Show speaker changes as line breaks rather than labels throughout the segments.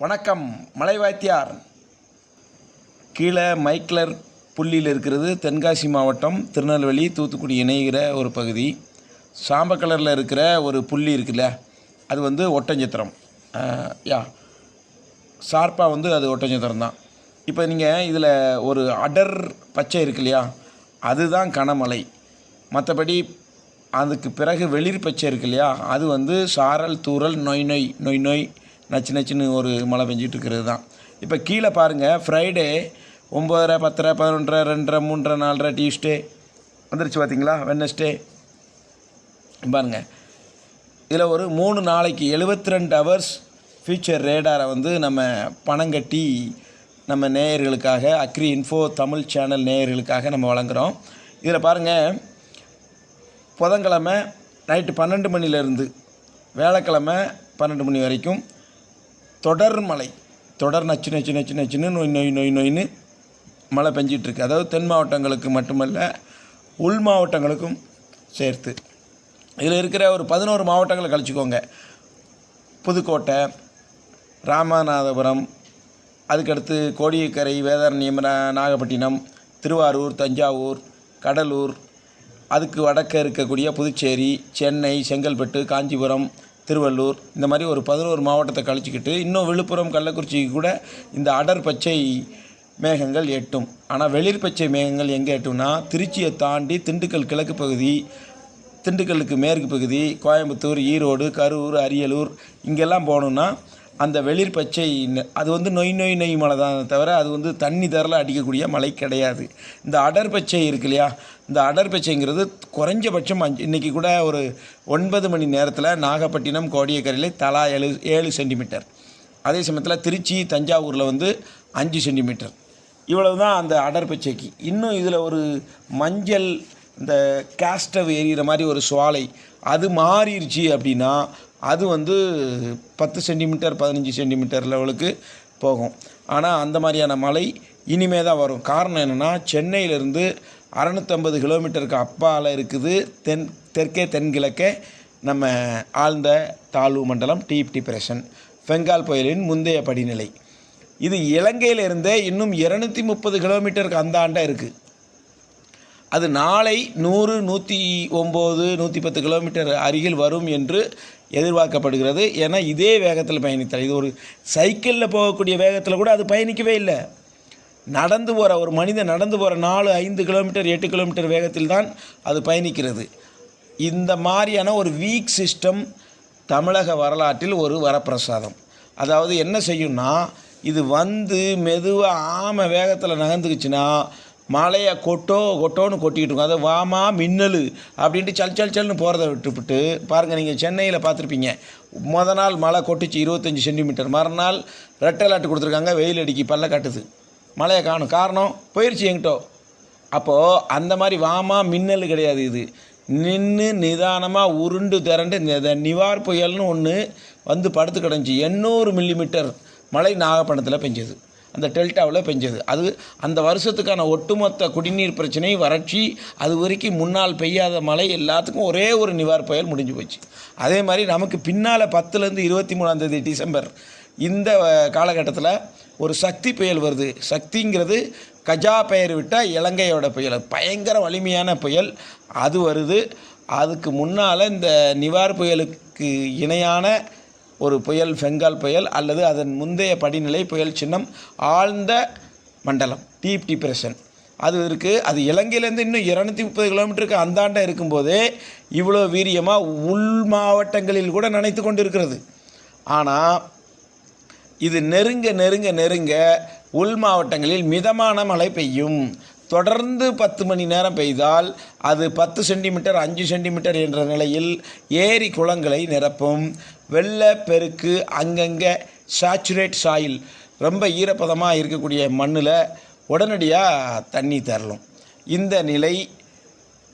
வணக்கம். மலைவாத்தியார். கீழே மைக்லர் புள்ளியில் இருக்கிறது தென்காசி மாவட்டம், திருநெல்வேலி, தூத்துக்குடி இணைகிற ஒரு பகுதி. சாம்ப கலரில் இருக்கிற ஒரு புள்ளி இருக்குல்ல, அது ஒட்டஞ்சத்திரம். ஷார்ப்பாக அது ஒட்டஞ்சத்திரம் தான். இப்போ நீங்கள் இதில் ஒரு அடர் பச்சை இருக்கு இல்லையா, அதுதான் கனமழை. மற்றபடி அதுக்கு பிறகு வெளிர் பச்சை இருக்கு இல்லையா, அது சாரல், தூறல், நொய் நொய் நொய் நொய் நச்சு நச்சுன்னு ஒரு மழை பெஞ்சிட்டு இருக்கிறது தான். இப்போ கீழே பாருங்கள், ஃப்ரைடே 9:30, 10:30, 11:30, 2:30, 3:30, 4:30, டியூஸ்டே வந்துருச்சு பார்த்தீங்களா, வெட்னஸ்டே. பாருங்கள், இதில் ஒரு 3 நாளைக்கு 72 ஹவர்ஸ் ஃபியூச்சர் ரேடாரை நம்ம பணம் கட்டி நம்ம நேயர்களுக்காக, அக்ரி இன்ஃபோ தமிழ் சேனல் நேயர்களுக்காக நம்ம வழங்குகிறோம். இதில் பாருங்கள், புதன்கிழமை நைட்டு 12 மணிலேருந்து வியாழக்கிழமை 12 மணி வரைக்கும் தொடர் நச்சு நச்சு நச்சு நச்சுன்னு நொய் நொய் நொய் நொயின்னு மழை பெஞ்சிட்ருக்கு. அதாவது தென் மாவட்டங்களுக்கு மட்டுமல்ல, உள் மாவட்டங்களுக்கும் சேர்த்து. இதில் இருக்கிற ஒரு 11 மாவட்டங்களை கழிச்சிக்கோங்க. புதுக்கோட்டை, ராமநாதபுரம், அதுக்கடுத்து கோடியக்கரை, வேதாரண்யம், நாகப்பட்டினம், திருவாரூர், தஞ்சாவூர், கடலூர், அதுக்கு வடக்க இருக்கக்கூடிய புதுச்சேரி, சென்னை, செங்கல்பட்டு, காஞ்சிபுரம், திருவள்ளூர், இந்த மாதிரி ஒரு 11 மாவட்டத்தை கழிச்சிக்கிட்டு இன்னும் விழுப்புரம், கள்ளக்குறிச்சிக்கு கூட இந்த அடர் பச்சை மேகங்கள் எட்டும். ஆனால் வெளிர் பச்சை மேகங்கள் எங்கே எட்டும்னா, திருச்சியை தாண்டி திண்டுக்கல் கிழக்கு பகுதி, திண்டுக்கல்லுக்கு மேற்கு பகுதி, கோயம்புத்தூர், ஈரோடு, கரூர், அரியலூர், இங்கெல்லாம் போகணுன்னா அந்த வெளிர் பச்சை அது நொய் நொய் நொய் மழை தான் தவிர அது தண்ணி தரல அடிக்கக்கூடிய மழை கிடையாது. இந்த அடர் பச்சை இருக்கு இல்லையா, இந்த அடர் பச்சைங்கிறது குறைஞ்சபட்சம் இன்றைக்கி கூட ஒரு 9 மணி நேரத்தில் நாகப்பட்டினம், கோடியக்கரையில் தலா 7 சென்டிமீட்டர். அதே சமயத்தில் திருச்சி, தஞ்சாவூரில் 5 சென்டிமீட்டர். இவ்வளவு தான் அந்த அடர் பச்சைக்கு. இன்னும் இதில் ஒரு மஞ்சள், இந்த கேஸ்டவ் எரிகிற மாதிரி ஒரு சுவாலை அது மாறிடுச்சு அப்படின்னா அது 10 சென்டிமீட்டர், 15 சென்டிமீட்டர் லெவலுக்கு போகும். ஆனால் அந்த மாதிரியான மழை இனிமே தான் வரும். காரணம் என்னென்னா, சென்னையிலேருந்து 650 கிலோமீட்டருக்கு அப்பால் இருக்குது தெற்கே தென்கிழக்கே நம்ம ஆழ்ந்த தாழ்வு மண்டலம், டீப் டிப்ரெஷன், பெங்கால் புயலின் முந்தைய படிநிலை. இது இலங்கையிலிருந்தே இன்னும் 230 கிலோமீட்டருக்கு அந்த ஆண்டை இருக்குது. அது நாளை 100, 109, 110 கிலோமீட்டர் அருகில் வரும் என்று எதிர்பார்க்கப்படுகிறது. ஏன்னா இதே வேகத்தில் பயணித்தால், இது ஒரு சைக்கிளில் போகக்கூடிய வேகத்தில் கூட அது பயணிக்கவே இல்லை. நடந்து போகிற ஒரு மனிதன் நடந்து போகிற 4, 5 கிலோமீட்டர், 8 கிலோமீட்டர் வேகத்தில் தான் அது பயணிக்கிறது. இந்த மாதிரியான ஒரு வீக் சிஸ்டம் தமிழக வரலாற்றில் ஒரு வரப்பிரசாதம். அதாவது என்ன செய்யும்னா, இது மெதுவாக ஆமை வேகத்தில் நகர்ந்துக்குச்சுன்னா மழையை கொட்டோன்னு கொட்டிக்கிட்டு இருக்கும். அதை வாமா மின்னல் அப்படின்ட்டு சல் சல்னு போகிறத விட்டுவிட்டு பாருங்கள். நீங்கள் சென்னையில் பார்த்துருப்பீங்க, நாள் மழை கொட்டிச்சு 25 சென்டிமீட்டர், மறுநாள் ரெட் அலர்ட் கொடுத்துருக்காங்க, வெயில் அடிக்கி பல்ல காட்டுது, மழையை காணும். காரணம் போயிடுச்சு எங்கிட்டோ. அப்போது அந்த மாதிரி வாமா மின்னல் கிடையாது. இது நின்று நிதானமாக உருண்டு திரண்டு இந்த நிவார் புயல்னு ஒன்று படுத்து கிடந்துச்சு. 800 மில்லிமீட்டர் மழை நாகப்பட்டினத்தில் பெஞ்சது, அந்த டெல்டாவில் பெஞ்சது. அது அந்த வருஷத்துக்கான ஒட்டுமொத்த குடிநீர் பிரச்சனை, வறட்சி, அது வரைக்கும் முன்னால் பெய்யாத மழை எல்லாத்துக்கும் ஒரே ஒரு நிவார் புயல் முடிஞ்சு போச்சு. அதே மாதிரி நமக்கு பின்னால் 10லேருந்து 23 டிசம்பர் இந்த காலகட்டத்தில் ஒரு சக்தி புயல் வருது. சக்திங்கிறது கஜா பெயர் விட்ட இலங்கையோட புயல், பயங்கர வலிமையான புயல் அது வருது. அதுக்கு முன்னால் இந்த நிவார் புயலுக்கு இணையான ஒரு புயல் பெங்கால் புயல், அல்லது அதன் முந்தைய படிநிலை புயல் சின்னம் ஆழ்ந்த மண்டலம், டீப் டிப்ரெஷன் அது இருக்குது. அது இலங்கையிலேருந்து இன்னும் 230 கிலோமீட்டருக்கு அந்தாண்ட இருக்கும்போதே இவ்வளோ வீரியமாக உள் மாவட்டங்களில் கூட நினைத்து கொண்டு இருக்கிறது. ஆனால் இது நெருங்க நெருங்க நெருங்க உள் மாவட்டங்களில் மிதமான மழை பெய்யும். தொடர்ந்து 10 மணி நேரம் பெய்தால் அது 10 சென்டிமீட்டர், 5 சென்டிமீட்டர் என்ற நிலையில் ஏரி குளங்களை நிரப்பும். வெள்ளப்பெருக்கு, அங்கங்கே சாச்சுரேட் சாயில், ரொம்ப ஈரப்பதமாக இருக்கக்கூடிய மண்ணில் உடனடியாக தண்ணி தரலும். இந்த நிலை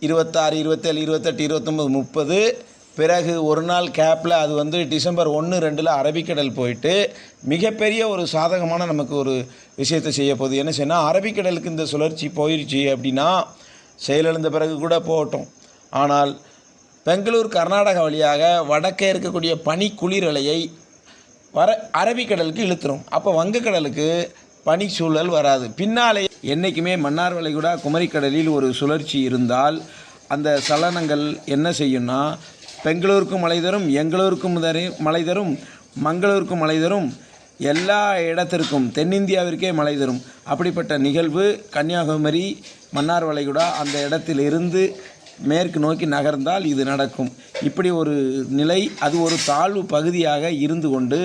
26, 27, 28, 29, 30 பிறகு ஒரு நாள் கேப்பில் அது டிசம்பர் 1, 2 அரபிக்கடல் போயிட்டு மிகப்பெரிய ஒரு சாதகமான நமக்கு ஒரு விஷயத்தை செய்ய போகுது. என்ன செய்யணும், அரபிக்கடலுக்கு இந்த சுழற்சி போயிடுச்சு அப்படின்னா செயலிழந்த பிறகு கூட போகட்டும். ஆனால் பெங்களூர், கர்நாடகா வழியாக வடக்கே இருக்கக்கூடிய பனி குளிரலையை அரபிக்கடலுக்கு இழுத்துரும். அப்போ வங்கக்கடலுக்கு பனி சூழல் வராது. பின்னாலே என்றைக்குமே மன்னார் வளைகுடா குமரிக்கடலில் ஒரு சுழற்சி இருந்தால் அந்த சலனங்கள் என்ன செய்யும்னா, பெங்களூருக்கும் மழை தரும், எங்களூருக்கும் மழை தரும், மங்களூருக்கும் மழை தரும், எல்லா இடத்திற்கும் தென்னிந்தியாவிற்கே மழை தரும். அப்படிப்பட்ட நிகழ்வு கன்னியாகுமரி மன்னார் வளைகுடா அந்த இடத்திலிருந்து மேற்கு நோக்கி நகர்ந்தால் இது நடக்கும். இப்படி ஒரு நிலை, அது ஒரு தாழ்வு பகுதியாக இருந்து கொண்டு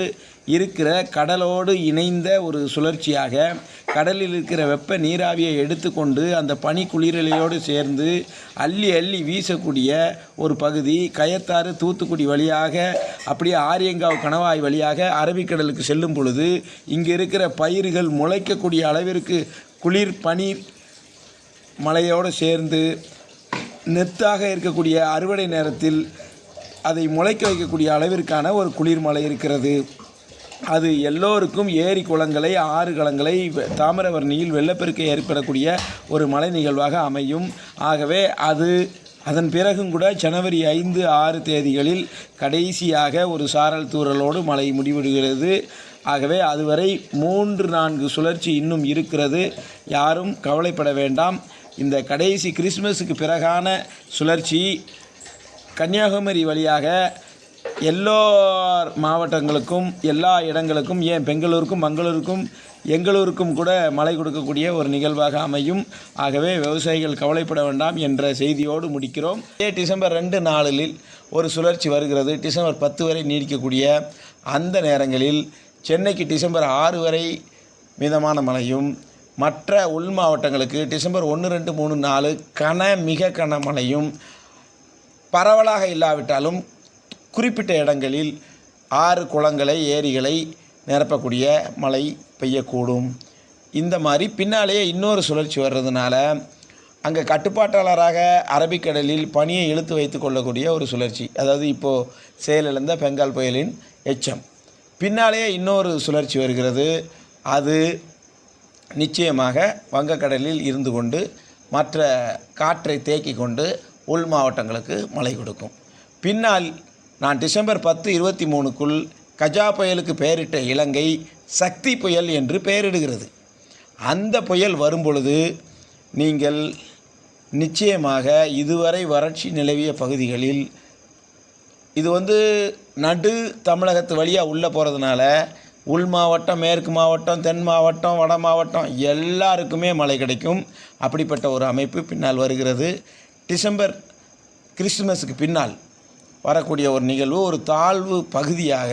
இருக்கிற கடலோடு இணைந்த ஒரு சுழற்சியாக கடலில் இருக்கிற வெப்ப நீராவியை எடுத்துக்கொண்டு அந்த பனி குளிரலையோடு சேர்ந்து அள்ளி அள்ளி வீசக்கூடிய ஒரு பகுதி கயத்தாறு தூத்துக்குடி வழியாக அப்படியே ஆரியங்காவ் கணவாய் வழியாக அரபிக்கடலுக்கு செல்லும் பொழுது இங்கே இருக்கிற பயிர்கள் முளைக்கக்கூடிய அளவிற்கு குளிர் பனி மழையோடு சேர்ந்து நெத்தாக இருக்கக்கூடிய அறுவடை நேரத்தில் அதை முளைக்க வைக்கக்கூடிய அளவிற்கான ஒரு குளிர்மழை இருக்கிறது. அது எல்லோருக்கும் ஏரி குளங்களை ஆறு களங்களை தாமிரபரணியில் வெள்ளப்பெருக்கு ஏற்படக்கூடிய ஒரு மழை நிகழ்வாக அமையும். ஆகவே அதன் பிறகும் கூட ஜனவரி 5, 6 தேதிகளில் கடைசியாக ஒரு சாரல் தூறலோடு மழை முடிவடைகிறது. ஆகவே அதுவரை 3-4 சுழற்சி இன்னும் இருக்கிறது. யாரும் கவலைப்பட வேண்டாம். இந்த கடைசி கிறிஸ்மஸுக்கு பிறகான சுழற்சி கன்னியாகுமரி வழியாக எல்லா மாவட்டங்களுக்கும் எல்லா இடங்களுக்கும், ஏன் பெங்களூருக்கும் மங்களூருக்கும் எங்களூருக்கும் கூட மழை கொடுக்கக்கூடிய ஒரு நிகழ்வாக அமையும். ஆகவே விவசாயிகள் கவலைப்பட வேண்டாம் என்ற செய்தியோடு முடிக்கிறோம். டிசம்பர் 2, 4 ஒரு சுழற்சி வருகிறது. டிசம்பர் 10 வரை நீடிக்கக்கூடிய அந்த நேரங்களில் சென்னைக்கு டிசம்பர் 6 வரை மிதமான மழையும், மற்ற உள் மாவட்டங்களுக்கு டிசம்பர் 1, 2, 3, 4 மிக கனமழையும், பரவலாக இல்லாவிட்டாலும் குறிப்பிட்ட இடங்களில் ஆறு குளங்களை ஏரிகளை நிரப்பக்கூடிய மழை பெய்யக்கூடும். இந்த மாதிரி பின்னாலேயே இன்னொரு சுழற்சி வர்றதுனால அங்கே கட்டுப்பாட்டாளராக அரபிக்கடலில் பனியை இழுத்து வைத்து கொள்ளக்கூடிய ஒரு சுழற்சி, அதாவது இப்போது செயலிழந்த பெங்கால் புயலின் எச்சம். பின்னாலேயே இன்னொரு சுழற்சி வருகிறது. அது நிச்சயமாக வங்கக்கடலில் இருந்து கொண்டு மற்ற காற்றை தேக்கி கொண்டு உள் மாவட்டங்களுக்கு மழை கொடுக்கும். பின்னால் நான் டிசம்பர் 10, 23க்குள் கஜா புயலுக்கு பெயரிட்ட இலங்கை சக்தி புயல் என்று பெயரிடுகிறது. அந்த புயல் வரும்பொழுது நீங்கள் நிச்சயமாக இதுவரை வறட்சி நிலவிய பகுதிகளில் இது நடு தமிழகத்து வழியாக உள்ளே போகிறதுனால உள் மாவட்டம், மேற்கு மாவட்டம், தென் மாவட்டம், வட மாவட்டம் எல்லாருக்குமே மழை கிடைக்கும். அப்படிப்பட்ட ஒரு அமைப்பு பின்னால் வருகிறது. டிசம்பர் கிறிஸ்துமஸுக்கு பின்னால் வரக்கூடிய ஒரு நிகழ்வு ஒரு தாழ்வு பகுதியாக